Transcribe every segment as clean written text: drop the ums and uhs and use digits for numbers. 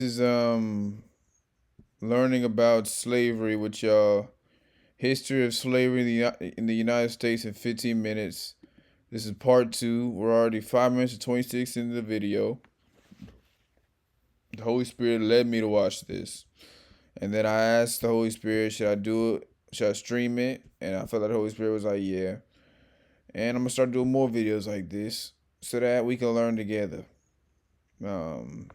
Is learning about slavery with y'all. History of slavery in the United States in 15 minutes. This is part two. We're already 5 minutes and 26 into the video. The Holy Spirit led me to watch this. And then I asked the Holy Spirit, should I do it? Should I stream it? And I felt like the Holy Spirit was like, yeah. And I'm going to start doing more videos like this so that we can learn together. Um,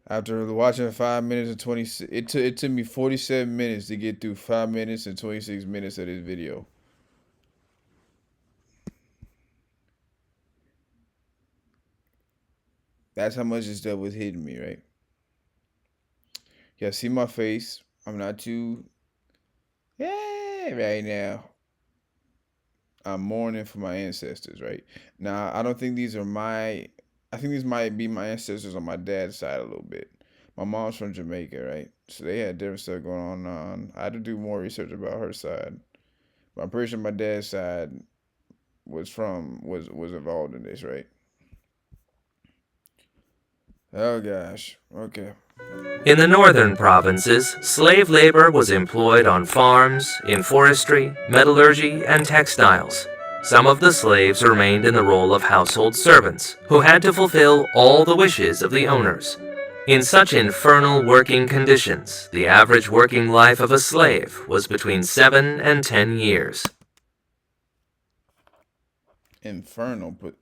After watching 5 minutes and 26, it took me 47 minutes to get through 5 minutes and 26 minutes of this video. That's how much this stuff was hitting me, right? Y'all see my face. I'm not too, yeah, right now. I'm mourning for my ancestors, right? Now, I don't think these are my, I think these might be my ancestors on my dad's side a little bit. My mom's from Jamaica, right? So they had different stuff going on. I had to do more research about her side. But I'm pretty sure my dad's side was involved in this, right? Oh gosh. Okay. In the northern provinces, slave labor was employed on farms, in forestry, metallurgy, and textiles. Some of the slaves remained in the role of household servants, who had to fulfill all the wishes of the owners. In such infernal working conditions, the average working life of a slave was between 7 and 10 years. Infernal, but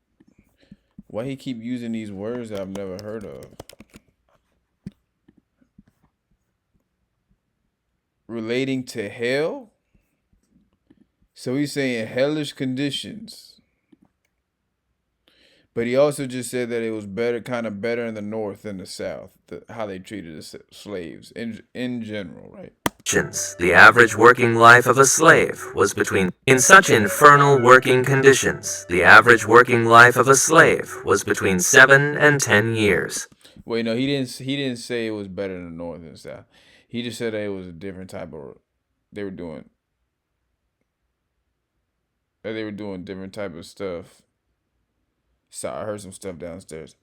why he keep using these words that I've never heard of? Relating to hell? So he's saying hellish conditions. But he also just said that it was better, kind of better in the north than the south, how they treated the slaves in general, right? The average working life of a slave was between. In such infernal working conditions, the average working life of a slave was between 7 and 10 years. Wait, no, he didn't. He didn't say it was better than the north and south. He just said that it was a different type of. They were doing. That they were doing different type of stuff. So I heard some stuff downstairs.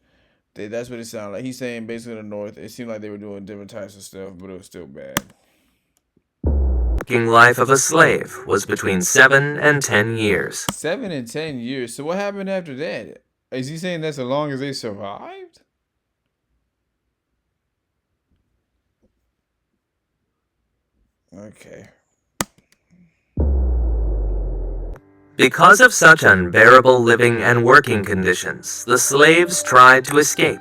That's what it sounded like. He's saying basically the north. It seemed like they were doing different types of stuff, but it was still bad. Working life of a slave was between 7 and 10 years. 7 and 10 years. So what happened after that? Is he saying that's as long as they survived? Okay. Because of such unbearable living and working conditions, the slaves tried to escape.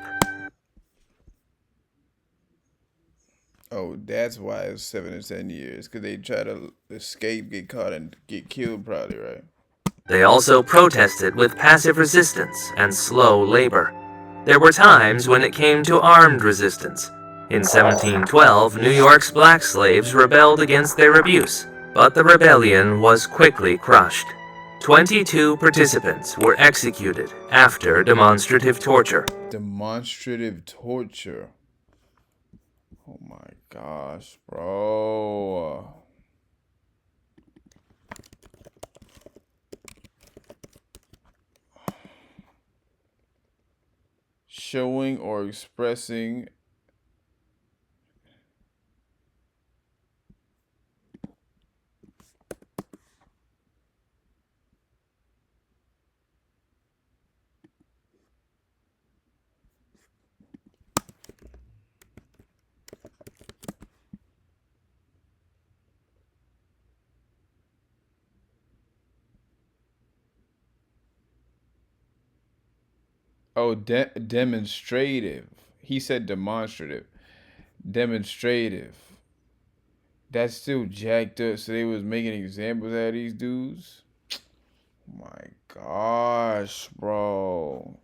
Oh, that's why it's 7 and 10 years. Cause they try to escape, get caught, and get killed, probably, right? They also protested with passive resistance and slow labor. There were times when it came to armed resistance. In 1712, New York's black slaves rebelled against their abuse, but the rebellion was quickly crushed. 22 participants were executed after demonstrative torture. Demonstrative torture. Oh my gosh, bro. Showing or expressing demonstrative. He said demonstrative. Demonstrative. That's still jacked up. So they was making examples out of these dudes. My gosh, bro.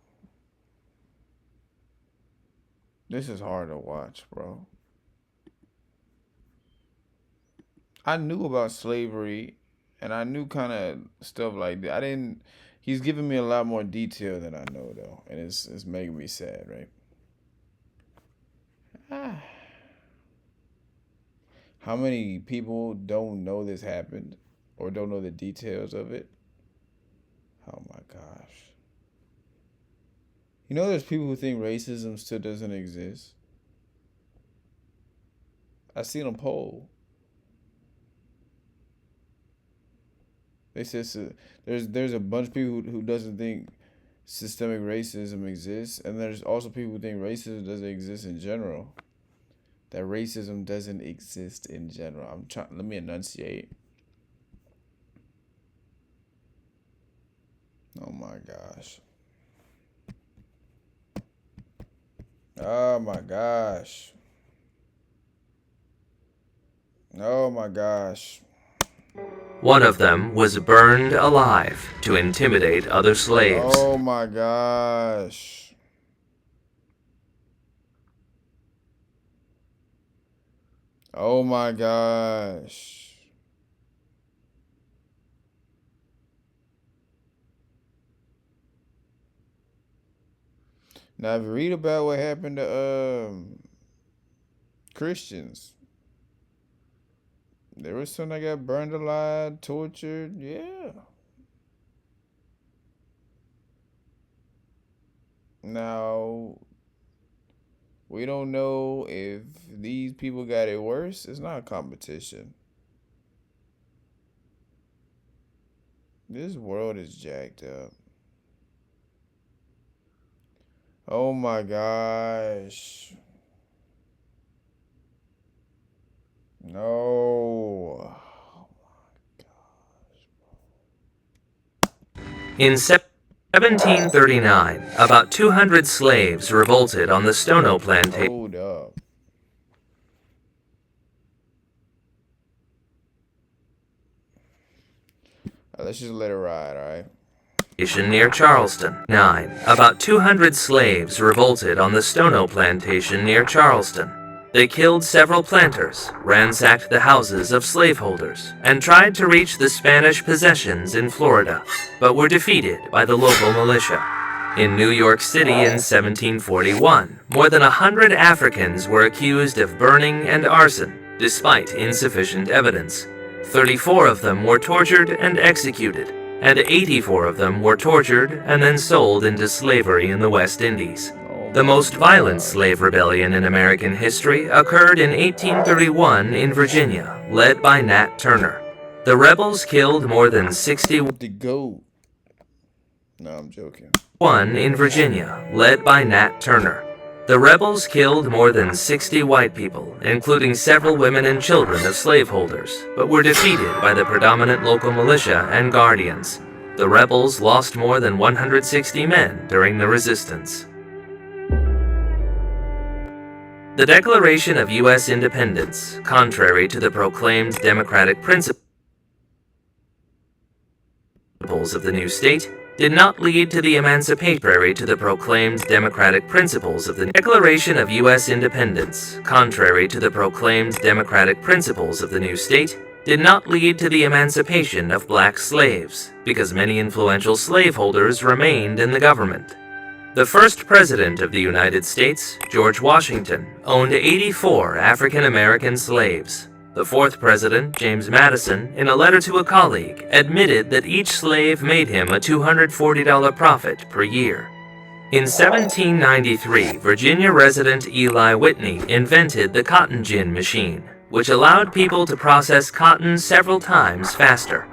This is hard to watch, bro. I knew about slavery and I knew kind of stuff like that. I didn't. He's giving me a lot more detail than I know, though. And it's making me sad, right? Ah. How many people don't know this happened or don't know the details of it? Oh my gosh. You know, there's people who think racism still doesn't exist. I seen a poll. They said there's a bunch of people who doesn't think systemic racism exists, and there's also people who think racism doesn't exist in general. That racism doesn't exist in general. I'm trying. Let me enunciate. Oh my gosh. Oh my gosh. Oh my gosh. One of them was burned alive to intimidate other slaves. Oh my gosh. Oh my gosh. Now, if you read about what happened to Christians, there was some that got burned alive, tortured. Yeah. Now, we don't know if these people got it worse. It's not a competition. This world is jacked up. Oh my gosh. No. In 1739, about 200 slaves revolted on the Stono plantation. Hold up. Let's just let it ride, alright? Near Charleston. 9. About 200 slaves revolted on the Stono plantation near Charleston. They killed several planters, ransacked the houses of slaveholders, and tried to reach the Spanish possessions in Florida, but were defeated by the local militia. In New York City in 1741, more than 100 Africans were accused of burning and arson, despite insufficient evidence. 34 of them were tortured and executed, and 84 of them were tortured and then sold into slavery in the West Indies. The most violent slave rebellion in American history occurred in 1831 in Virginia, led by Nat Turner. The rebels killed more than 61 The goat. No, I'm joking. in Virginia, led by Nat Turner. The rebels killed more than 60 white people, including several women and children of slaveholders, but were defeated by the predominant local militia and guardians. The rebels lost more than 160 men during the resistance. The Declaration of U.S. Independence, contrary to the proclaimed democratic principles of the new state, did not lead to the emancipatory to the proclaimed democratic principles of the Declaration of U.S. Independence, contrary to the proclaimed democratic principles of the new state, did not lead to the emancipation of black slaves, because many influential slaveholders remained in the government. The first president of the United States, George Washington, owned 84 African American slaves. The fourth president, James Madison, in a letter to a colleague, admitted that each slave made him a $240 profit per year. In 1793, Virginia resident Eli Whitney invented the cotton gin machine, which allowed people to process cotton several times faster.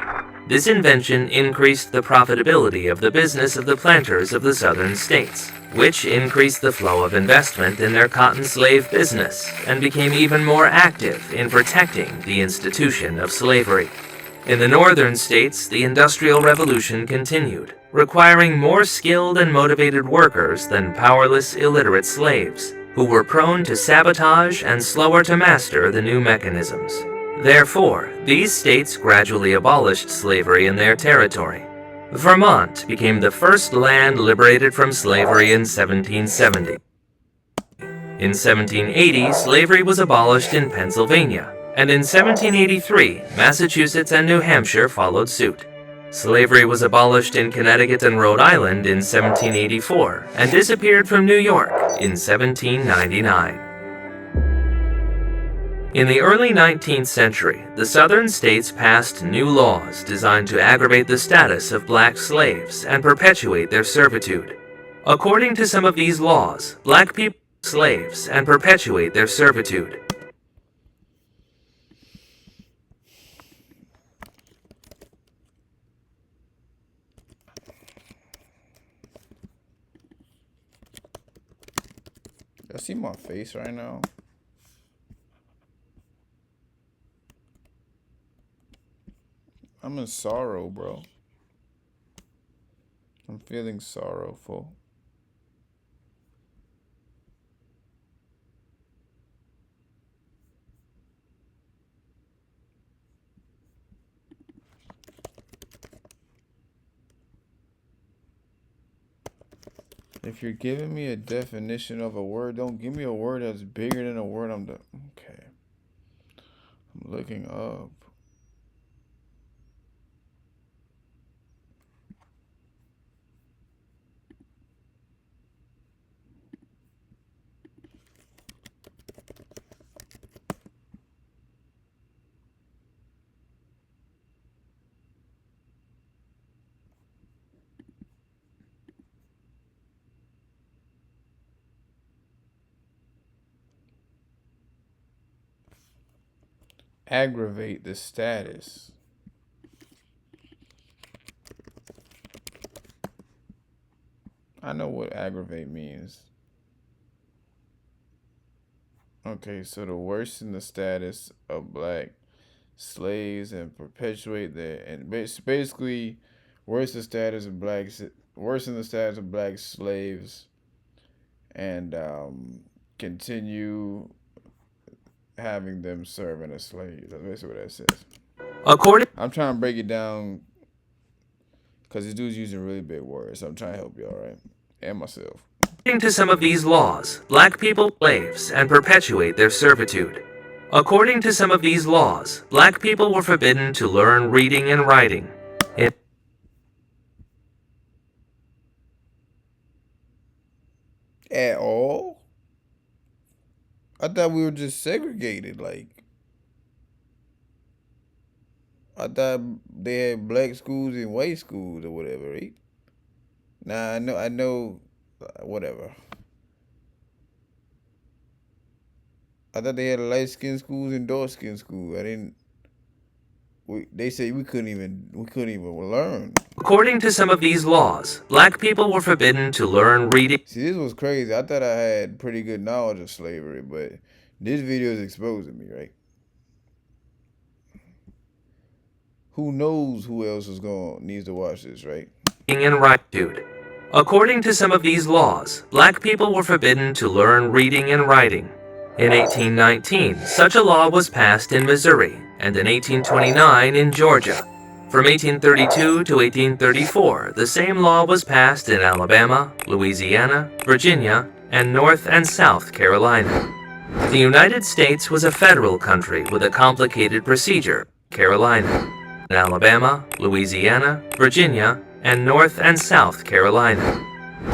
This invention increased the profitability of the business of the planters of the southern states, which increased the flow of investment in their cotton slave business and became even more active in protecting the institution of slavery. In the northern states, the Industrial Revolution continued, requiring more skilled and motivated workers than powerless, illiterate slaves, who were prone to sabotage and slower to master the new mechanisms. Therefore, these states gradually abolished slavery in their territory. Vermont became the first land liberated from slavery in 1770. In 1780, slavery was abolished in Pennsylvania, and in 1783, Massachusetts and New Hampshire followed suit. Slavery was abolished in Connecticut and Rhode Island in 1784 and disappeared from New York in 1799. In the early 19th century, the southern states passed new laws designed to aggravate the status of black slaves and perpetuate their servitude. According to some of these laws, black people are slaves and perpetuate their servitude. I see my face right now. I'm in sorrow, bro. I'm feeling sorrowful. If you're giving me a definition of a word, don't give me a word that's bigger than a word okay. I'm looking up. Aggravate the status. I know what aggravate means. Okay, so to worsen the status of black slaves and perpetuate basically worsen the status of black slaves and continue having them serving as slaves. That's basically what that says. I'm trying to break it down because this dude's using really big words, so I'm trying to help you, all right? And myself. According to some of these laws, black people are slaves and perpetuate their servitude. According to some of these laws, black people were forbidden to learn reading and writing. At all? I thought we were just segregated. I thought they had black schools and white schools or whatever, right? Nah, I know, whatever. I thought they had light skin schools and dark skin schools. They say we couldn't even learn. According to some of these laws, black people were forbidden to learn reading. See, this was crazy. I thought I had pretty good knowledge of slavery, but this video is exposing me, right? Who knows who else needs to watch this, right? And writing. According to some of these laws, black people were forbidden to learn reading and writing. In 1819, such a law was passed in Missouri, and in 1829 in Georgia. From 1832 to 1834, the same law was passed in Alabama, Louisiana, Virginia, and North and South Carolina. The United States was a federal country with a complicated procedure. Carolina, Alabama, Louisiana, Virginia, and North and South Carolina.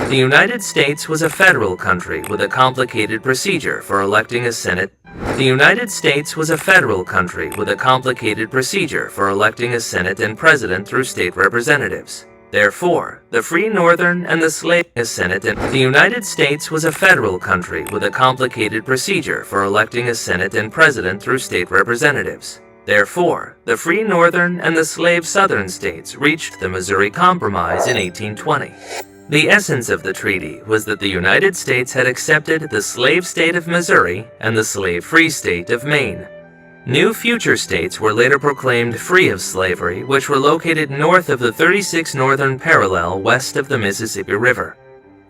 The United States was a federal country with a complicated procedure for electing a Senate. The United States was a federal country with a complicated procedure for electing a Senate and President through state representatives. Therefore, the Free Northern and the Slave Senate and the United States was a federal country with a complicated procedure for electing a Senate and President through state representatives. Therefore, the Free Northern and the Slave Southern states reached the Missouri Compromise in 1820. The essence of the treaty was that the United States had accepted the slave state of Missouri and the slave-free state of Maine. New future states were later proclaimed free of slavery, which were located north of the 36 northern parallel west of the Mississippi River.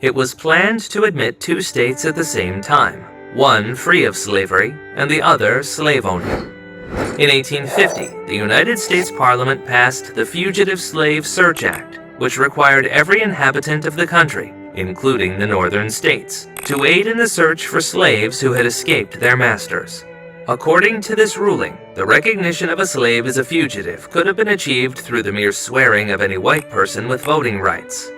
It was planned to admit two states at the same time, one free of slavery and the other slave-owning. In 1850, the United States Parliament passed the Fugitive Slave Search Act, which required every inhabitant of the country, including the northern states, to aid in the search for slaves who had escaped their masters. According to this ruling, the recognition of a slave as a fugitive could have been achieved through the mere swearing of any white person with voting rights.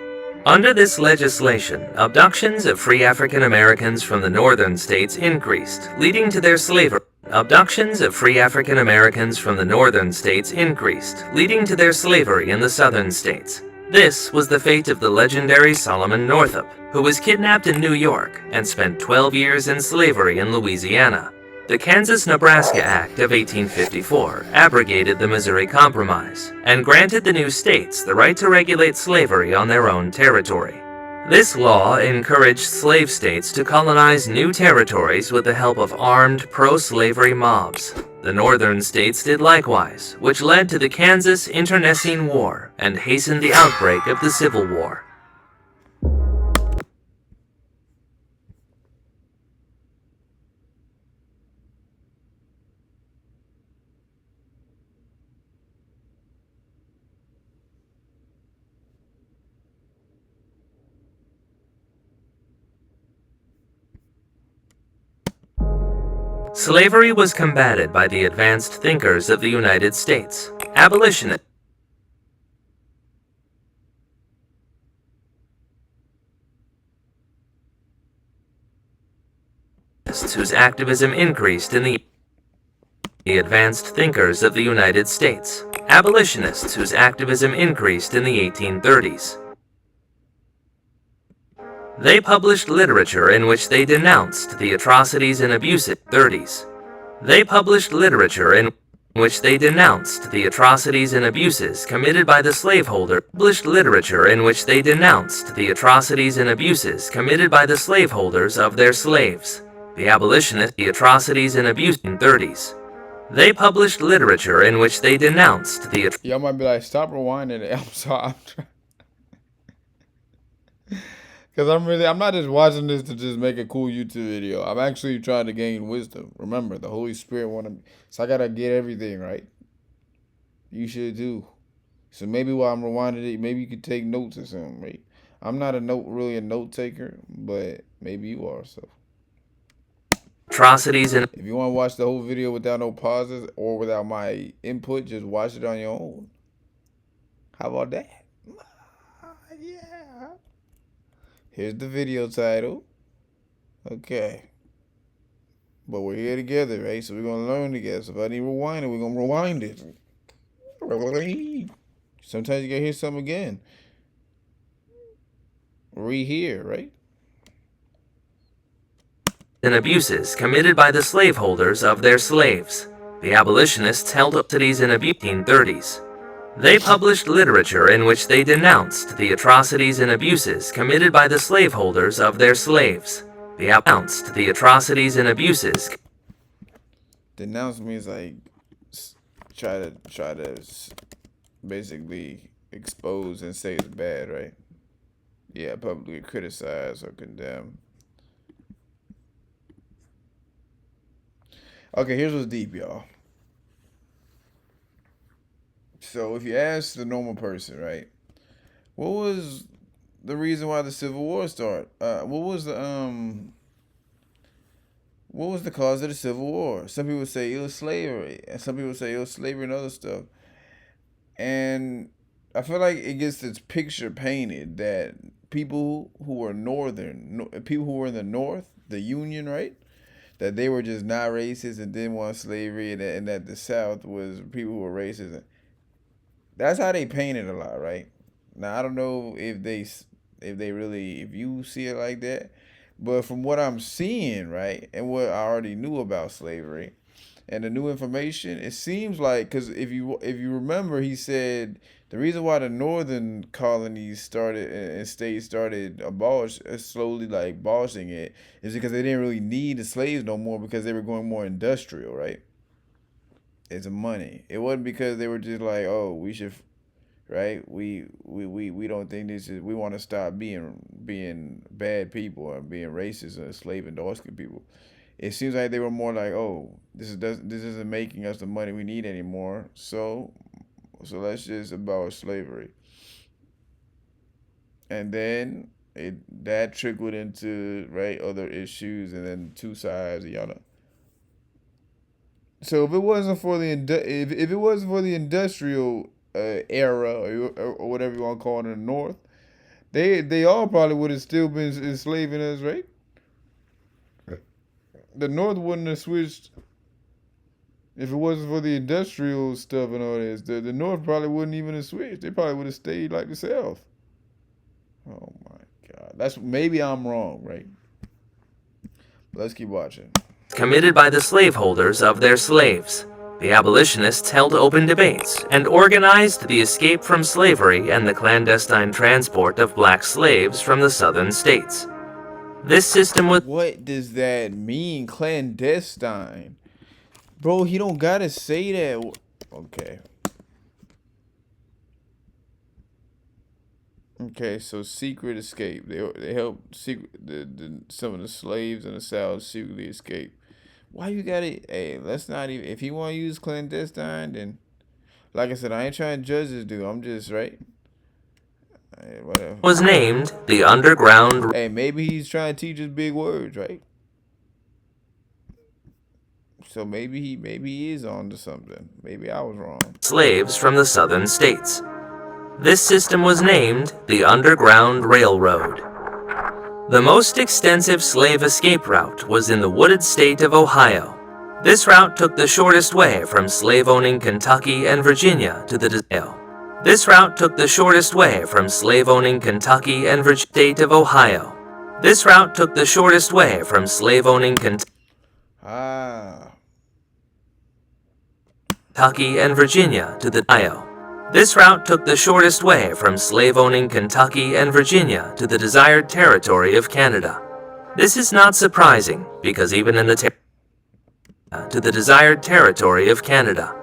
Under this legislation, abductions of free African Americans from the northern states increased, leading to their slavery. Abductions of free African Americans from the northern states increased, leading to their slavery in the southern states. This was the fate of the legendary Solomon Northup, who was kidnapped in New York and spent 12 years in slavery in Louisiana. The Kansas-Nebraska Act of 1854 abrogated the Missouri Compromise and granted the new states the right to regulate slavery on their own territory. This law encouraged slave states to colonize new territories with the help of armed pro-slavery mobs. The northern states did likewise, which led to the Kansas Internecine War and hastened the outbreak of the Civil War. Slavery was combated by the advanced thinkers of the United States. Abolitionists whose activism increased in the advanced thinkers of the United States. Abolitionists whose activism increased in the 1830s. They published literature in which they denounced the atrocities and abuses. 30s. They published literature in which they denounced the atrocities and abuses committed by the slaveholder. Published literature in which they denounced the atrocities and abuses committed by the slaveholders of their slaves. The abolitionists, the atrocities and abuse in 30s. They published literature in which they denounced the. Y'all might be like, stop rewinding it. I'm sorry. I'm trying. Because I'm not just watching this to just make a cool YouTube video. I'm actually trying to gain wisdom. Remember, the Holy Spirit wanted me. So I got to get everything right. You should too. So maybe while I'm rewinding it, maybe you could take notes or something, right? I'm not really a note taker, but maybe you are, so. Atrocities and. If you want to watch the whole video without no pauses or without my input, just watch it on your own. How about that? Yeah. Here's the video title. Okay. But we're here together, right? So we're going to learn together. So if I need to rewind it, we're going to rewind it. Sometimes you got to hear something again. Rehear, right? And abuses committed by the slaveholders of their slaves. The abolitionists held up cities in the 1830s. They published literature in which they denounced the atrocities and abuses committed by the slaveholders of their slaves. They denounced the atrocities and abuses. Denounce means like try to basically expose and say it's bad, right? Yeah, publicly criticize or condemn. Okay, here's what's deep, y'all. So if you ask the normal person, right, what was the reason why the Civil War started? What was the cause of the Civil War? Some people say it was slavery, and some people say it was slavery and other stuff. And I feel like it gets this picture painted that people who were people who were in the North, the Union, right, that they were just not racist and didn't want slavery, and that the South was people who were racist. That's how they paint it a lot, right? Now I don't know if you see it like that, but from what I'm seeing, right, and what I already knew about slavery, and the new information, it seems like, because if you remember, he said the reason why the northern colonies started and states started slowly like abolishing it is because they didn't really need the slaves no more because they were going more industrial, right? It's money. It wasn't because they were just like, oh, we should, right? We don't think this is. We want to stop being bad people and being racist and slave endorsing people. It seems like they were more like, oh, this isn't making us the money we need anymore. So let's just abolish slavery. And then that trickled into other issues, and then two sides, y'all know. So if it wasn't for the industrial era or whatever you want to call it in the North, they all probably would have still been enslaving us, right? The North wouldn't have switched if it wasn't for the industrial stuff and all this. The North probably wouldn't even have switched. They probably would have stayed like the South. That's maybe I'm wrong, right? Let's keep watching. Committed by the slaveholders of their slaves. The abolitionists held open debates and organized the escape from slavery and the clandestine transport of black slaves from the southern states. This system was What does that mean, clandestine? Bro, he don't gotta say that. Okay. Okay, so secret escape. They help some of the slaves in the South secretly escape. Why you gotta? Hey, let's not even. If he want to use clandestine, then like I said, I ain't trying to judge this dude. I'm just right. Hey, whatever. was named the Underground. Hey, maybe he's trying to teach us big words, right? So maybe he is on to something. Maybe I was wrong. Slaves from the southern states. This system was named the Underground Railroad. The most extensive slave escape route was in the wooded state of Ohio. This route took the shortest way from slave-owning Kentucky and Virginia to the This route took the shortest way from slave-owning Kentucky and Virginia state of Ohio. This route took the shortest way from slave-owning Kentucky and Virginia to the Ohio. This route took the shortest way from slave-owning Kentucky and Virginia to the desired territory of Canada. This is not surprising, because even in the territory of Canada.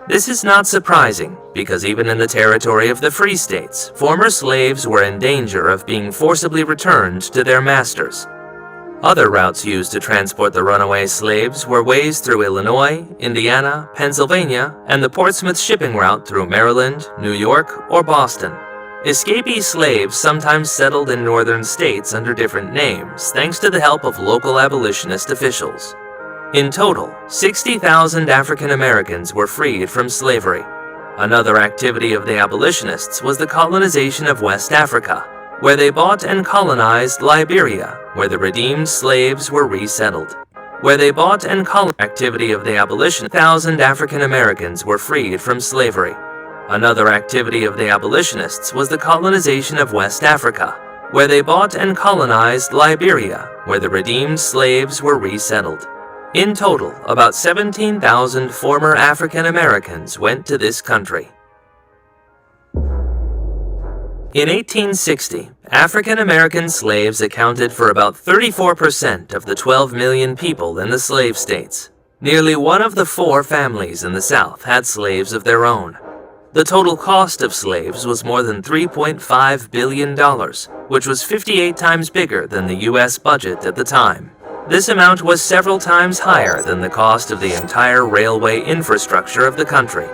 This is not surprising, because even in the territory of the Free States, former slaves were in danger of being forcibly returned to their masters. Other routes used to transport the runaway slaves were ways through Illinois, Indiana, Pennsylvania, and the Portsmouth shipping route through Maryland, New York, or Boston. Escapee slaves sometimes settled in northern states under different names thanks to the help of local abolitionist officials. In total, 60,000 African Americans were freed from slavery. Another activity of the abolitionists was the colonization of West Africa, where they bought and colonized Liberia, where the redeemed slaves were resettled. Activity of the abolition, 1,000 African Americans were freed from slavery. Another activity of the abolitionists was the colonization of West Africa, where they bought and colonized Liberia, where the redeemed slaves were resettled. In total, about 17,000 former African Americans went to this country. In 1860, African American slaves accounted for about 34% of the 12 million people in the slave states. Nearly one of the 4 families in the South had slaves of their own. The total cost of slaves was more than $3.5 billion, which was 58 times bigger than the U.S. budget at the time. This amount was several times higher than the cost of the entire railway infrastructure of the country.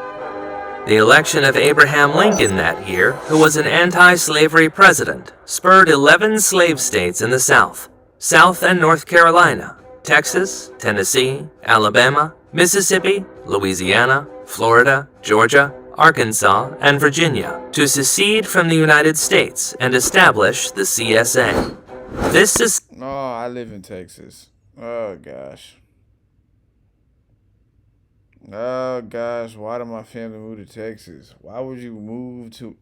The election of Abraham Lincoln that year, who was an anti-slavery president, spurred 11 slave states in the South, South and North Carolina, Texas, Tennessee, Alabama, Mississippi, Louisiana, Florida, Georgia, Arkansas, and Virginia, to secede from the United States and establish the CSA. This is... Oh, I live in Texas. Oh, gosh. Oh gosh, why did my family move to Texas? Why would you move to...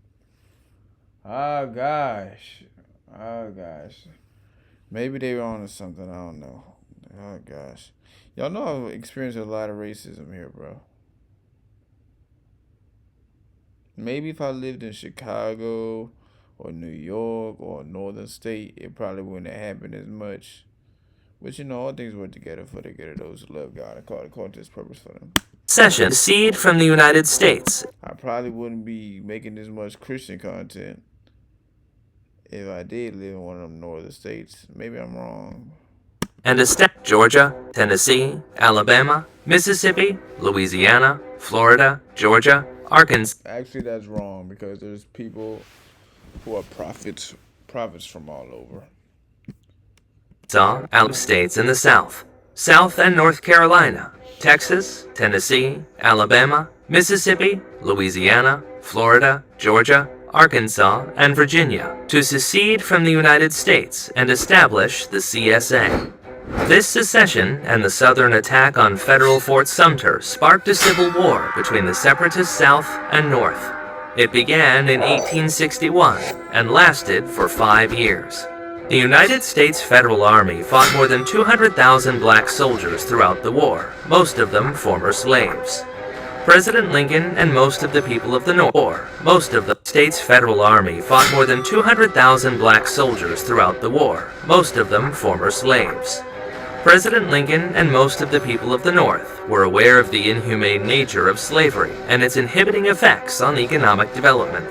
Oh gosh. Oh gosh. Maybe they were on to something, I don't know. Oh gosh. Y'all know I've experienced a lot of racism here, bro. Maybe if I lived in Chicago or New York or a northern state, it probably wouldn't have happened as much. But you know, all things work together for the good of those who love God. I call it this purpose for them. Session secede from the United States. I probably wouldn't be making this much Christian content if I did live in one of them northern states. Maybe I'm wrong. And Georgia, Tennessee, Alabama, Mississippi, Louisiana, Florida, Georgia, Arkansas. Actually, that's wrong because there's people who are prophets from all over. States in the South, South and North Carolina, Texas, Tennessee, Alabama, Mississippi, Louisiana, Florida, Georgia, Arkansas, and Virginia, to secede from the United States and establish the CSA. This secession and the Southern attack on federal Fort Sumter sparked a civil war between the separatist South and North. It began in 1861 and lasted for 5 years. The United States Federal Army fought more than 200,000 black soldiers throughout the war, most of them former slaves. President Lincoln and most of the people of the North, most of the state's Federal Army fought more than 200,000 black soldiers throughout the war, most of them former slaves. President Lincoln and most of the people of the North were aware of the inhumane nature of slavery and its inhibiting effects on economic development.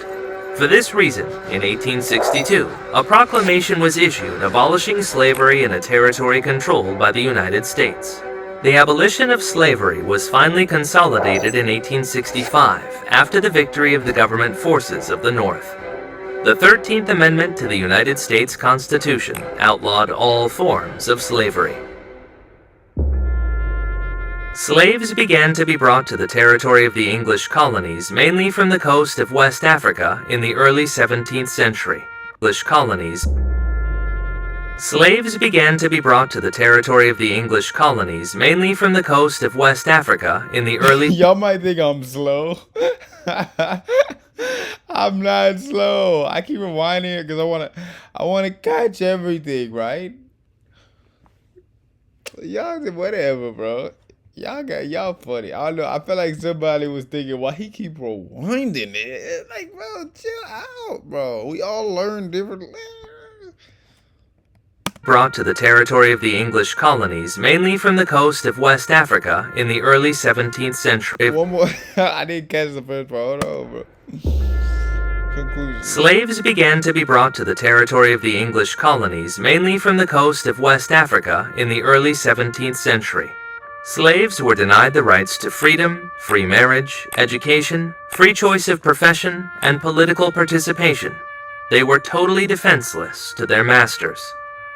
For this reason, in 1862, a proclamation was issued abolishing slavery in a territory controlled by the United States. The abolition of slavery was finally consolidated in 1865 after the victory of the government forces of the North. The 13th Amendment to the United States Constitution outlawed all forms of slavery. Slaves began to be brought to the territory of the English colonies mainly from the coast of West Africa in the early 17th century. Slaves began to be brought to the territory of the English colonies mainly from the coast of West Africa in the early Y'all might think I'm slow. I'm not slow. I keep rewinding it because I wanna catch everything, right? Y'all whatever, bro. Y'all funny. I don't know. I feel like somebody was thinking, why he keep rewinding it? Like, bro, chill out, bro. We all learn different. brought to the territory of the English colonies mainly from the coast of West Africa in the early 17th century. One more. I didn't catch the first part. Hold on, bro. Conclusion. Slaves began to be brought to the territory of the English colonies mainly from the coast of West Africa in the early 17th century. Slaves were denied the rights to freedom, free marriage, education, free choice of profession, and political participation. They were totally defenseless to their masters.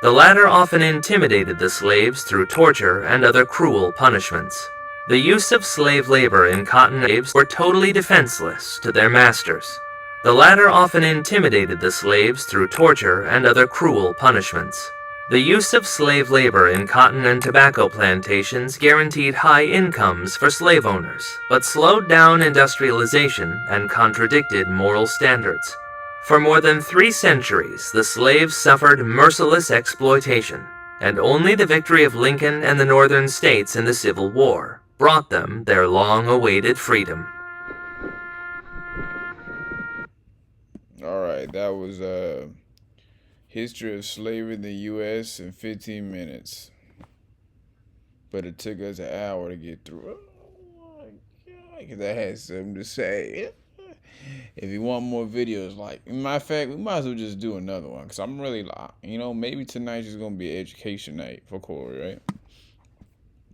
The latter often intimidated the slaves through torture and other cruel punishments. The use of slave labor in cotton slaves were totally defenseless to their masters. The latter often intimidated the slaves through torture and other cruel punishments. The use of slave labor in cotton and tobacco plantations guaranteed high incomes for slave owners, but slowed down industrialization and contradicted moral standards. For more than 3 centuries, the slaves suffered merciless exploitation, and only the victory of Lincoln and the northern states in the Civil War brought them their long-awaited freedom. All right, that was history of slavery in the U.S. in 15 minutes, but it took us an hour to get through. Oh my God, because I had something to say. If you want more videos, like, matter of fact, we might as well just do another one, because I'm really, maybe tonight's just going to be an education night for Corey, right?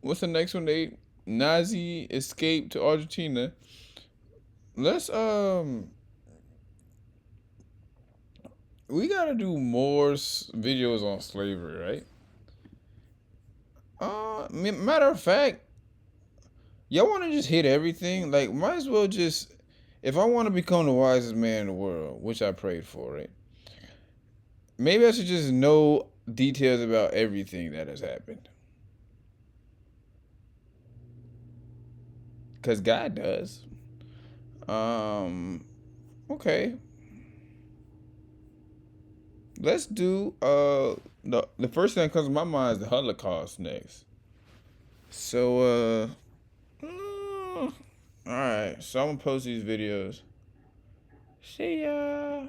What's the next one, Nate? Nazi escape to Argentina. Let's, we got to do more videos on slavery, right? Matter of fact, y'all want to just hit everything? Like, might as well just... If I want to become the wisest man in the world, which I prayed for, right? Maybe I should just know details about everything that has happened. Because God does. Okay. Let's do, the first thing that comes to my mind is the Holocaust next. So, alright, so I'm gonna post these videos. See ya.